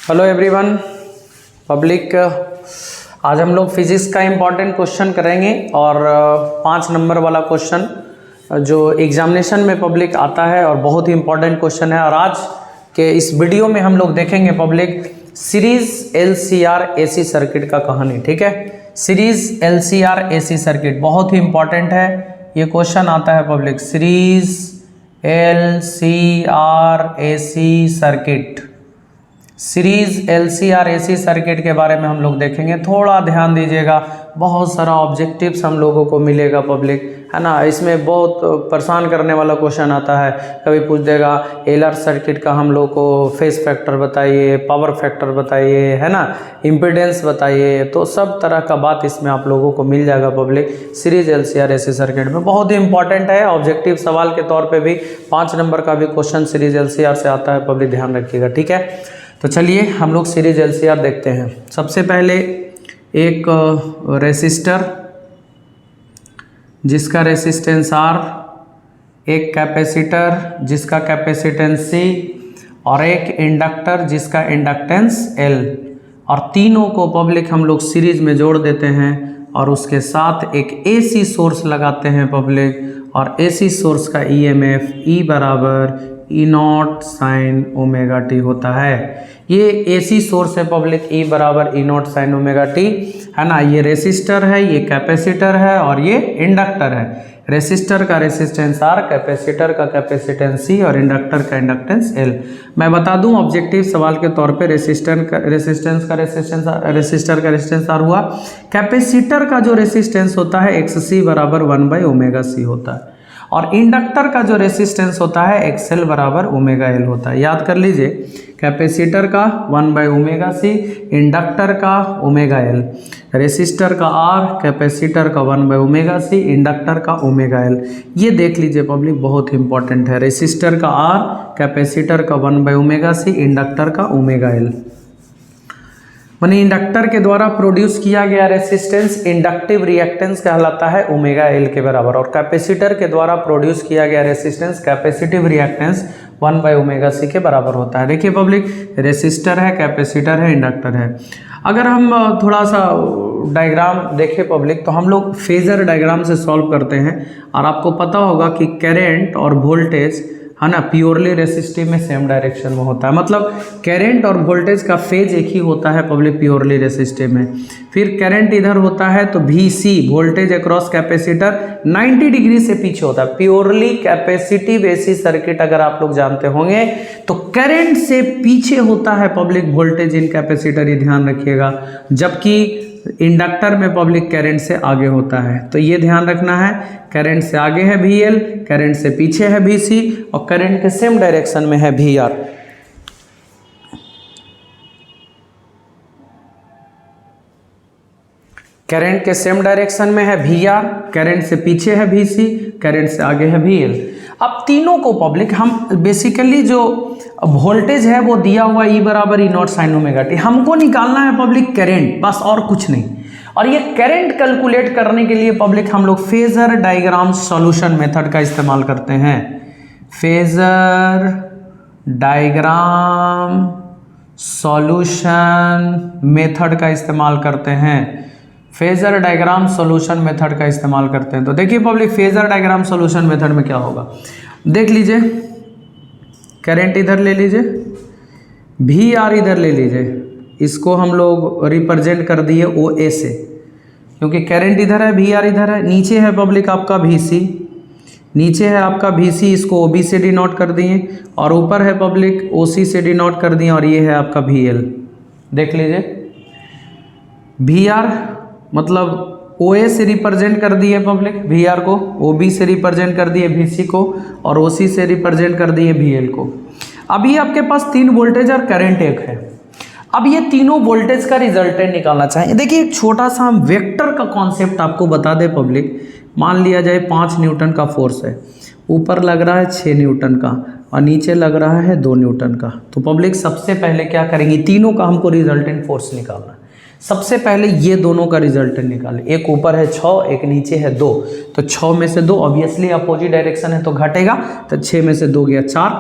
Hello everyone public, आज हम लोग फिजिक्स का इम्पॉर्टेंट क्वेश्चन करेंगे और 5 नंबर वाला क्वेश्चन जो एग्जामिनेशन में पब्लिक आता है और बहुत ही इम्पॉर्टेंट क्वेश्चन है। और आज के इस वीडियो में हम लोग देखेंगे public series LCR AC circuit का कहानी। ठीक है, सीरीज LCR AC सर्किट बहुत ही इम्पॉर्टेंट है। ये क्वेश्चन आता है public series LCR AC circuit. Series LCR AC circuit के बारे में हम लोग देखेंगे। थोड़ा ध्यान दीजिएगा, बहुत सारा ऑब्जेक्टिव्स हम लोगों को मिलेगा पब्लिक, है ना। इसमें बहुत परेशान करने वाला क्वेश्चन आता है। कभी पूछ देगा LR सर्किट का हम लोग को फेज फैक्टर बताइए, पावर फैक्टर बताइए, है ना, इम्पीडेंस बताइए। तो सब तरह का बात इसमें आप लोगों को मिल जाएगा public series LCR AC circuit में। बहुत ही इंपॉर्टेंट है, ऑब्जेक्टिव सवाल के तौर पे भी 5 नंबर का भी क्वेश्चन सीरीज LCR से आता है पब्लिक, ध्यान रखिएगा। ठीक है, तो चलिए हम लोग सीरीज LCR देखते हैं। सबसे पहले एक रेसिस्टर जिसका रेसिस्टेंस R, एक कैपेसिटर जिसका कैपेसिटेंस C और एक इंडक्टर जिसका इंडक्टेंस L, और तीनों को पब्लिक हम लोग सीरीज में जोड़ देते हैं और उसके साथ एक AC सोर्स लगाते हैं पब्लिक। और AC सोर्स का EMF E बराबर E0 साइन ओमेगा टी होता है। ये AC सोर्स है पब्लिक, E बराबर E0 साइन ओमेगा टी, है ना। ये रेसिस्टर है, ये कैपेसिटर है और ये इंडक्टर है। रेसिस्टर का रेसिस्टेंस R, कैपेसिटर का कैपेसिटेंस C और इंडक्टर का इंडक्टेंस L। मैं बता दूं ऑब्जेक्टिव सवाल के तौर पे रेसिस्टर का रेसिस्टेंस R हुआ। कैपेसिटर का जो रेसिस्टेंस होता है XC बराबर 1/ओमेगा C होता है और इंडक्टर का जो रेसिस्टेंस होता है XL बराबर ओमेगा L होता है। याद कर लीजिए, कैपेसिटर का 1/ओमेगा C, इंडक्टर का ओमेगा L, रेसिस्टर का R, कैपेसिटर का 1/ओमेगा C, इंडक्टर का ओमेगा L। ये देख लीजिए पब्लिक, बहुत इंपॉर्टेंट है। रेसिस्टर का R, कैपेसिटर का 1/ओमेगा C, इंडक्टर का ओमेगा L। माने इंडक्टर के द्वारा प्रोड्यूस किया गया रेसिस्टेंस इंडक्टिव रिएक्टेंस कहलाता है ओमेगा L के बराबर, और कैपेसिटर के द्वारा प्रोड्यूस किया गया रेसिस्टेंस कैपेसिटिव रिएक्टेंस 1/ओमेगा C के बराबर होता है। देखिए पब्लिक, रेसिस्टर है, कैपेसिटर है, इंडक्टर है। अगर हम थोड़ा सा डायग्राम देखें पब्लिक, तो हम लोग फेजर डायग्राम से सॉल्व करते हैं। और आपको पता होगा कि करंट और वोल्टेज, है ना, प्योरली रेसिस्टिव में सेम डायरेक्शन में होता है। मतलब करंट और वोल्टेज का फेज एक ही होता है पब्लिक प्योरली रेसिस्टिव में। फिर करंट इधर होता है तो VC, voltage across capacitor, 90 degree से पीछे होता है। प्योरली कैपेसिटिव AC सर्किट अगर आप लोग जानते होंगे तो करंट से पीछे होता है पब्लिक वोल्टेज इन कैपेसिटर, ये ध्यान रखिएगा। जबकि इंडक्टर में पब्लिक करंट से आगे होता है, तो ये ध्यान रखना है। करंट से आगे है VL, करंट से पीछे है VC और करंट के सेम डायरेक्शन में है VR। करंट के सेम डायरेक्शन में है VR, करंट से पीछे है VC, करंट से आगे है VL। अब तीनों को पब्लिक हम बेसिकली जो वोल्टेज है वो दिया हुआ E बराबर E0 साइन ओमेगा टी, हमको निकालना है पब्लिक करंट, बस और कुछ नहीं। और ये करंट कैलकुलेट करने के लिए पब्लिक हम लोग फेजर डायग्राम सॉल्यूशन मेथड का इस्तेमाल करते हैं। फेजर डायग्राम सॉल्यूशन मेथड का इस्तेमाल करते हैं। फेजर डायग्राम सॉल्यूशन मेथड का इस्तेमाल करते हैं। तो देखिए public, phasor diagram solution method में क्या होगा, देख लीजिए। करंट इधर ले लीजिए, VR इधर ले लीजिए, इसको हम लोग रिप्रेजेंट कर दिए OA से, क्योंकि करंट इधर है, VR इधर है। नीचे है पब्लिक आपका VC, नीचे है आपका VC, इसको OB से डिनोट कर दिए, और ऊपर है पब्लिक OC से डिनोट कर दिए, और ये है आपका VL। देख लीजिए, VR मतलब OA से रिप्रेजेंट कर दिए पब्लिक VR को, OB से रिप्रेजेंट कर दिए VC को, और OC से रिप्रेजेंट कर दिए VL को। अब ये आपके पास 3 वोल्टेज और करंट एक है। अब ये तीनों वोल्टेज का रिजल्टेंट निकालना चाहिए। देखिए एक छोटा सा हम वेक्टर का कॉन्सेप्ट आपको बता दे पब्लिक। मान लिया जाए 5 न्यूटन का फोर्स है, ऊपर लग रहा है 6 न्यूटन का और नीचे लग रहा है 2 न्यूटन का। तो पब्लिक सबसे पहले क्या करेंगे, तीनों का हमको रिजल्टेंट फोर्स निकालना है। सबसे पहले ये दोनों का रिजल्टेंट निकालें। एक ऊपर है 6, एक नीचे है 2, तो 6 में से 2 ऑब्वियसली अपोजिट डायरेक्शन है तो घटेगा, तो 6 में से 2 गया 4,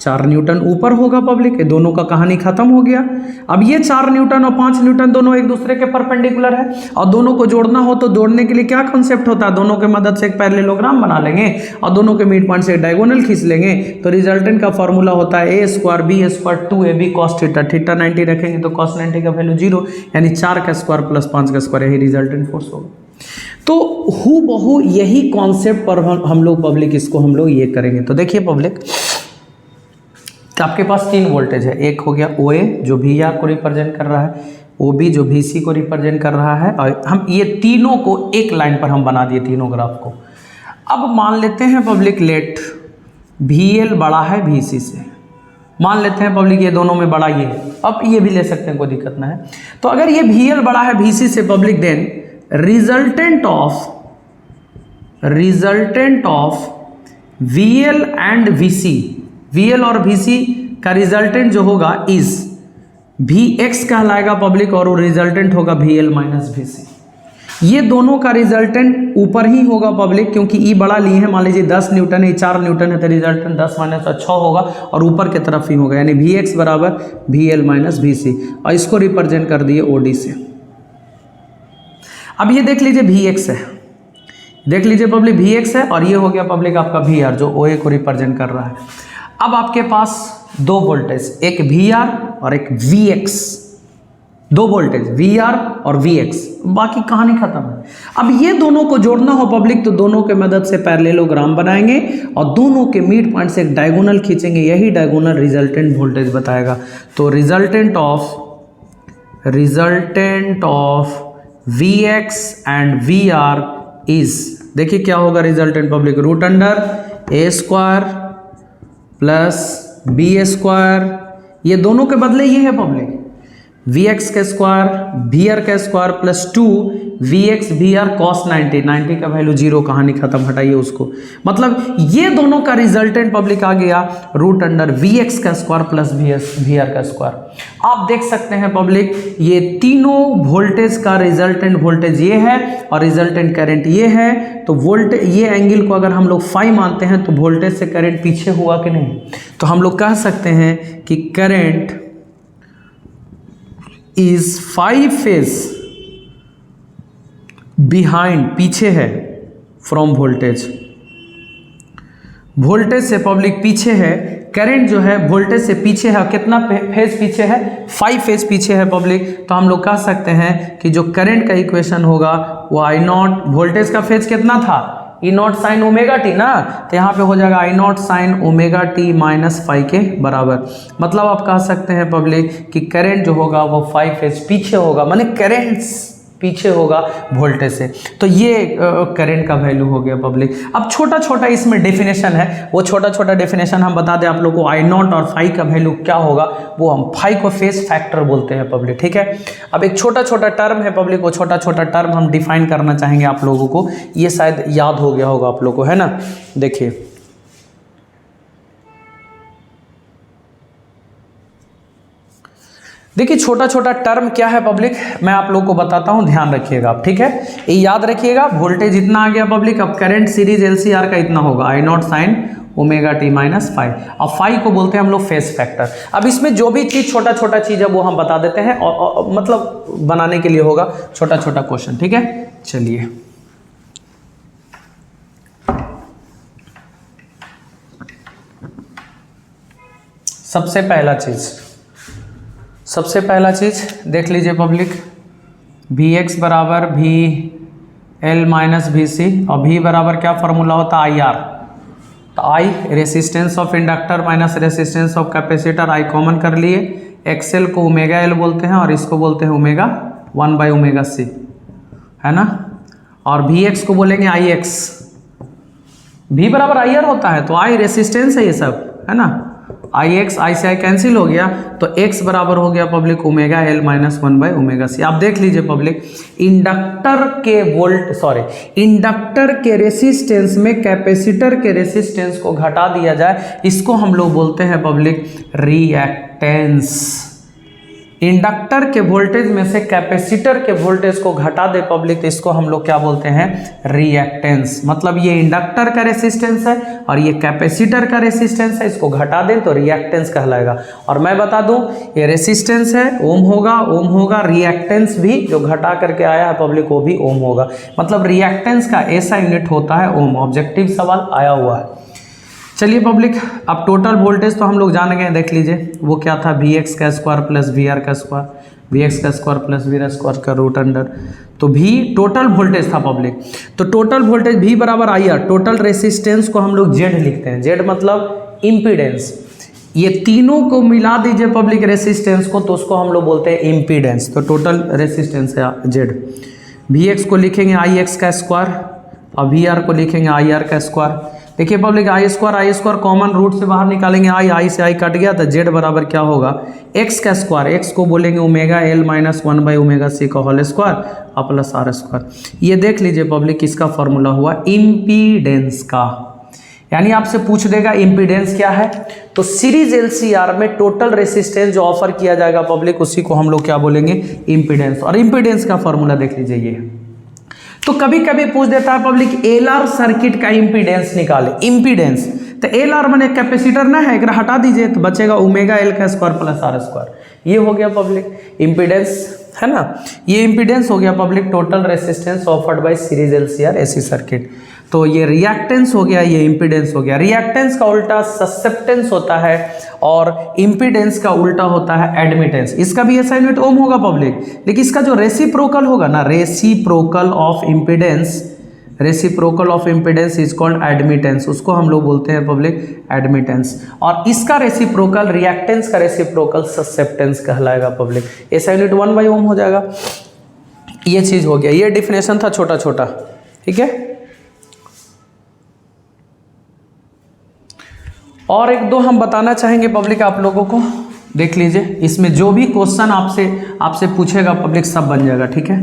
4 न्यूटन ऊपर होगा पब्लिक। ये दोनों का कहानी खत्म हो गया। अब ये 4 न्यूटन और 5 न्यूटन दोनों एक दूसरे के परपेंडिकुलर है और दोनों को जोड़ना हो तो जोड़ने के लिए क्या कॉन्सेप्ट होता है, दोनों के मदद से एक पैरेललोग्राम बना लेंगे और दोनों के मिड पॉइंट से डायगोनल खींच लेंगे। तो रिजल्टेंट का फॉर्मूला होता है a square b square 2ab cos theta, theta 90 रखेंगे तो cos 90 का वैल्यू 0, यानी 4 का स्क्वायर प्लस 5 का स्क्वायर, यही रिजल्टेंट फोर्स होगा। तो हूबहू यही कॉन्सेप्ट पर हम लोग पब्लिक इसको हम लोग ये करेंगे। तो देखिए पब्लिक, तो आपके पास 3 वोल्टेज है, एक हो गया OA जो VR को रिप्रेजेंट कर रहा है, OB जो VC को रिप्रेजेंट कर रहा है, और हम ये तीनों को एक लाइन पर हम बना दिए तीनों ग्राफ को। अब मान लेते हैं पब्लिक लेट VL बड़ा है VC से, मान लेते हैं पब्लिक ये दोनों में बड़ा ये है, अब ये भी ले सकते हैं, कोई दिक्कत ना है। तो अगर ये VL बड़ा है VC से public, then resultant of VL and VC, VL और VC का रिजल्टेंट जो होगा इज VX कहलाएगा पब्लिक, और वो रिजल्टेंट होगा VL माइनस VC। ये दोनों का रिजल्टेंट ऊपर ही होगा पब्लिक, क्योंकि ई बड़ा लिए हैं, मान लीजिए 10 न्यूटन है, 4 न्यूटन है, तो रिजल्टेंट 10 माइनस 6 होगा और ऊपर की तरफ ही होगा, यानी VX बराबर VL माइनस VC, और इसको रिप्रेजेंट कर दिए OD से। अब ये देख लीजिए VX है, देख लीजिए पब्लिक VX है, और ये हो गया पब्लिक आपका VR जो OA को रिप्रेजेंट कर रहा है। अब आपके पास 2 वोल्टेज, एक VR और एक VX, 2 वोल्टेज VR और VX, बाकी कहानी खत्म है। अब ये दोनों को जोड़ना हो पब्लिक, तो दोनों के मदद से पैरेललोग्राम बनाएंगे और दोनों के मिड पॉइंट से एक डायगोनल खींचेंगे, यही डायगोनल रिजल्टेंट वोल्टेज बताएगा। तो resultant of VX and VR is, देखिए क्या होगा resultant public, root under A square plus B square, ये दोनों के बदले ये है पब्लिक, VX का स्क्वायर VR का square plus 2 VX VR cos 90, 90 का वैल्यू 0, कहानी खत्म, हटाइए उसको। मतलब ये दोनों का रिजल्टेंट पब्लिक आ गया रूट अंडर VX का स्क्वायर प्लस VR का स्क्वायर। आप देख सकते हैं पब्लिक, ये तीनों वोल्टेज का रिजल्टेंट वोल्टेज ये है और रिजल्टेंट करंट ये है। तो वोल्टेज, ये एंगल को अगर हम लोग फाई मानते हैं तो वोल्टेज से करंट पीछे हुआ कि नहीं, तो हम लोग कह सकते हैं कि करंट इज 5 फेज बिहाइंड, पीछे है फ्रॉम वोल्टेज, वोल्टेज से पब्लिक पीछे है, करंट जो है वोल्टेज से पीछे है, कितना फेज पीछे है, 5 फेज पीछे है पब्लिक। तो हम लोग कह सकते हैं कि जो करंट का इक्वेशन होगा वो I0, वोल्टेज का फेज कितना था, E0 साइन ओमेगा टी ना, तो यहाँ पे हो जाएगा I0 sign omega t minus 5 के बराबर। मतलब आप कह सकते हैं पब्लिक कि करंट जो होगा वो 5 फेज पीछे होगा, माने करंट पीछे होगा वोल्टेज से। तो ये करंट का वैल्यू हो गया पब्लिक। अब छोटा छोटा इसमें डेफिनेशन है, वो छोटा छोटा डेफिनेशन हम बता दें आप लोगों को, I0 और फाई का वैल्यू क्या होगा, वो हम फाई को फेज फैक्टर बोलते हैं पब्लिक, ठीक है। अब एक छोटा छोटा टर्म है पब्लिक, वो छोटा छोटा टर्म हम डिफाइन करना चाहेंगे आप लोगों को, ये शायद याद हो गया होगा आप लोगों को, है ना। देखिए देखिए छोटा छोटा टर्म क्या है पब्लिक, मैं आप लोग को बताता हूं, ध्यान रखिएगा आप, ठीक है। ये याद रखिएगा, वोल्टेज इतना आ गया पब्लिक, अब करंट सीरीज LCR का इतना होगा I0 sign omega t minus 5, अब 5 को बोलते हैं हम लोग फेज फैक्टर। अब इसमें जो भी चीज छोटा छोटा चीज है वो हम बता देते हैं, और मतलब बनाने के लिए होगा छोटा छोटा क्वेश्चन, ठीक है। चलिए सबसे पहला चीज देख लीजिए पब्लिक, Vx बराबर VL माइनस VC, और V बराबर क्या फॉर्मूला होता है IR, तो I resistance of inductor minus resistance of capacitor, I common कर लिए, XL को ओमेगा L बोलते हैं और इसको बोलते हैं ओमेगा 1/ωc, है ना। और Vx को बोलेंगे IX, V बराबर IR होता है, तो I रेसिस्टेंस है ये सब, है ना। IX, I से I कैंसिल हो गया, तो X बराबर हो गया public omega L minus 1/ωc। आप देख लीजिए पब्लिक, इंडक्टर के रेसिस्टेंस में कैपेसिटर के रेसिस्टेंस को घटा दिया जाए, इसको हम लोग बोलते हैं पब्लिक रिएक्टेंस। इंडक्टर के वोल्टेज में से कैपेसिटर के वोल्टेज को घटा दे पब्लिक, तो इसको हम लोग क्या बोलते हैं, रिएक्टेंस। मतलब ये इंडक्टर का रेसिस्टेंस है और ये कैपेसिटर का रेसिस्टेंस है, इसको घटा दें तो रिएक्टेंस कहलाएगा। और मैं बता दूं ये रेसिस्टेंस है, ओम होगा, रिएक्टेंस भी जो घटा करके आया है पब्लिक वो भी ओम होगा। मतलब रिएक्टेंस का ऐसा यूनिट होता है ओम। ऑब्जेक्टिव सवाल आया हुआ है। चलिए पब्लिक, अब टोटल वोल्टेज तो हम लोग जान गए, देख लीजिए वो क्या था, वी एक्स का स्क्वायर प्लस वी आर का स्क्वायर, वी एक्स का square plus v r square का रूट अंडर। तो भी टोटल वोल्टेज था पब्लिक। तो टोटल वोल्टेज भी बराबर आई आर। टोटल रेसिस्टेंस को हम लोग जेड लिखते हैं, जेड मतलब इम्पीडेंस। ये तीनों को मिला दीजिए पब्लिक रेसिस्टेंस को, तो उसको हम लोग बोलते हैं इम्पीडेंस। तो टोटल रेसिस्टेंस है जेड। वी एक्स को लिखेंगे आई एक्स का स्क्वायर और वी आर को लिखेंगे आई आर का स्क्वायर। देखिए पब्लिक आई स्क्वायर कॉमन रूट से बाहर निकालेंगे, आई से आई कट गया, तो जेड बराबर क्या होगा, एक्स का स्क्वायर, एक्स को बोलेंगे omega l minus 1 by omega c का होल स्क्वायर और प्लस आर स्क्वायर। ये देख लीजिए पब्लिक किसका फॉर्मूला हुआ, इम्पीडेंस का। यानी आपसे पूछ देगा इम्पीडेंस क्या है, तो सीरीज एलसीआर में टोटल रेसिस्टेंस जो ऑफर किया जाएगा पब्लिक उसी को हम लोग क्या बोलेंगे, इम्पीडेंस। और इम्पीडेंस का फॉर्मूला देख लीजिए ये। तो कभी कभी पूछ देता है पब्लिक एलआर सर्किट का इम्पीडेंस निकाले। इम्पीडेंस तो एलआर माने कैपेसिटर ना है, एक हटा दीजिए तो बचेगा ओमेगा एल का स्क्वायर प्लस आर स्क्वायर। ये हो गया पब्लिक इम्पीडेंस, है ना। ये इम्पीडेंस हो गया public total resistance offered by series LCR AC circuit. तो ये रिएक्टेंस हो गया, ये इम्पीडेंस हो गया। रिएक्टेंस का उल्टा ससेप्टेंस होता है और इम्पीडेंस का उल्टा होता है एडमिटेंस। इसका भी ऐसा यूनिट ओम होगा पब्लिक, लेकिन इसका जो रेसिप्रोकल होगा ना, reciprocal of impedance is called admittance. उसको हम लोग बोलते हैं पब्लिक एडमिटेंस। और इसका रेसिप्रोकल, रिएक्टेंस का रेसिप्रोकल ससेप्टेंस कहलाएगा पब्लिक। ऐसा यूनिट 1 बाई ओम हो जाएगा। ये चीज हो गया, ये डिफिनेशन था छोटा छोटा, ठीक है। और एक दो हम बताना चाहेंगे पब्लिक आप लोगों को, देख लीजिए। इसमें जो भी क्वेश्चन आपसे पूछेगा पब्लिक सब बन जाएगा, ठीक है।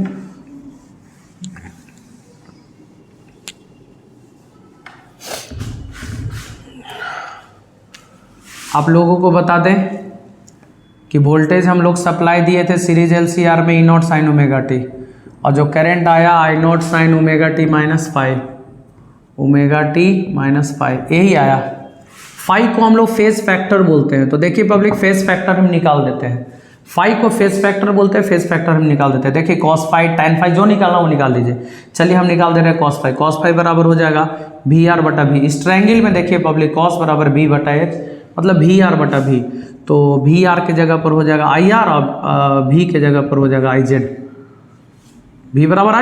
आप लोगों को बता दें कि वोल्टेज हम लोग सप्लाई दिए थे सीरीज एलसीआर में E naught sine omega t, और जो करंट आया I naught sine omega t minus five, omega t minus five, यही आया। फाइव को हम लोग फेज फैक्टर बोलते हैं। तो देखिए पब्लिक फेज फैक्टर हम निकाल देते हैं। फाइव को फेज फैक्टर बोलते हैं, फेज फैक्टर हम निकाल देते हैं। देखिए कॉस फाइव tan फाइव जो निकालना वो निकाल दीजिए। चलिए हम निकाल दे रहे हैं कॉस फाइव बराबर हो जाएगा वी आर बटा वी। इस ट्रायंगल में देखिए पब्लिक कॉस बराबर बी बटा एच, मतलब वी आर बटा वी। तो वी आर के जगह पर हो जाएगा आई आर और वी के जगह पर हो जाएगा आई जेड। वी बराबर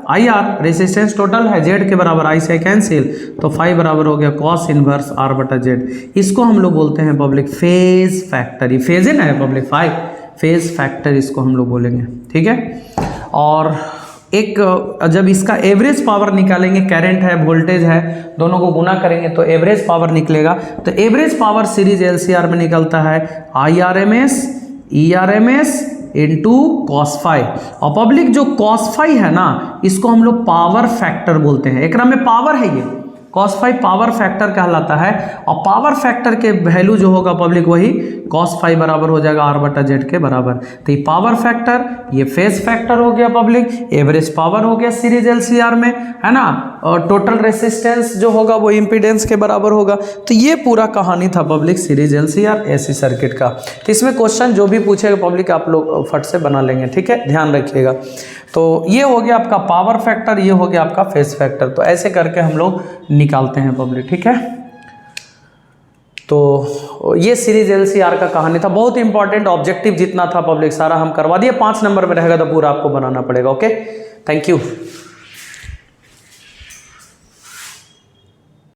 आई आर रेसिस्टेंस टोटल है, जेड के बराबर आई से कैंसिल, तो फाइव बराबर हो गया कॉस इनवर्स आर बटा जेड। इसको हम लोग बोलते हैं पब्लिक फेज फैक्टर। ये फेज है ना पब्लिक, फाइव फेज फैक्टर इसको हम लोग बोलेंगे, ठीक है। और एक जब इसका एवरेज पावर निकालेंगे, करंट है वोल्टेज है दोनों को गुना करेंगे तो एवरेज पावर निकलेगा। तो एवरेज पावर सीरीज एलसीआर में निकलता है IRMS ERMS into cos five. और पब्लिक जो कॉस फाइव है ना, इसको हम लोग पावर फैक्टर बोलते हैं। एक में पावर है, ये कॉस फाइव पावर फैक्टर कहलाता है। और पावर फैक्टर के वैल्यू जो होगा पब्लिक वही कॉस फाइव बराबर हो जाएगा आर बटा जेड के बराबर। तो ये पावर फैक्टर, ये फेज फैक्टर हो गया पब्लिक, एवरेज पावर हो गया सीरीज एलसीआर में, है ना। और टोटल रेसिस्टेंस जो होगा वो इम्पीडेंस के बराबर होगा। तो ये पूरा कहानी था public series LCR AC circuit का। तो इसमें क्वेश्चन जो भी पूछेगा पब्लिक आप लोग फट से बना लेंगे, ठीक है, ध्यान रखिएगा। तो ये हो गया आपका पावर फैक्टर, ये हो गया आपका फेज फैक्टर। तो ऐसे करके हम लोग निकालते हैं पब्लिक, ठीक है। तो ये सीरीज एलसीआर का कहानी था, बहुत इंपॉर्टेंट। ऑब्जेक्टिव जितना था पब्लिक सारा हम करवा दिए। 5 नंबर में रहेगा तो पूरा आपको बनाना पड़ेगा। Okay, thank you.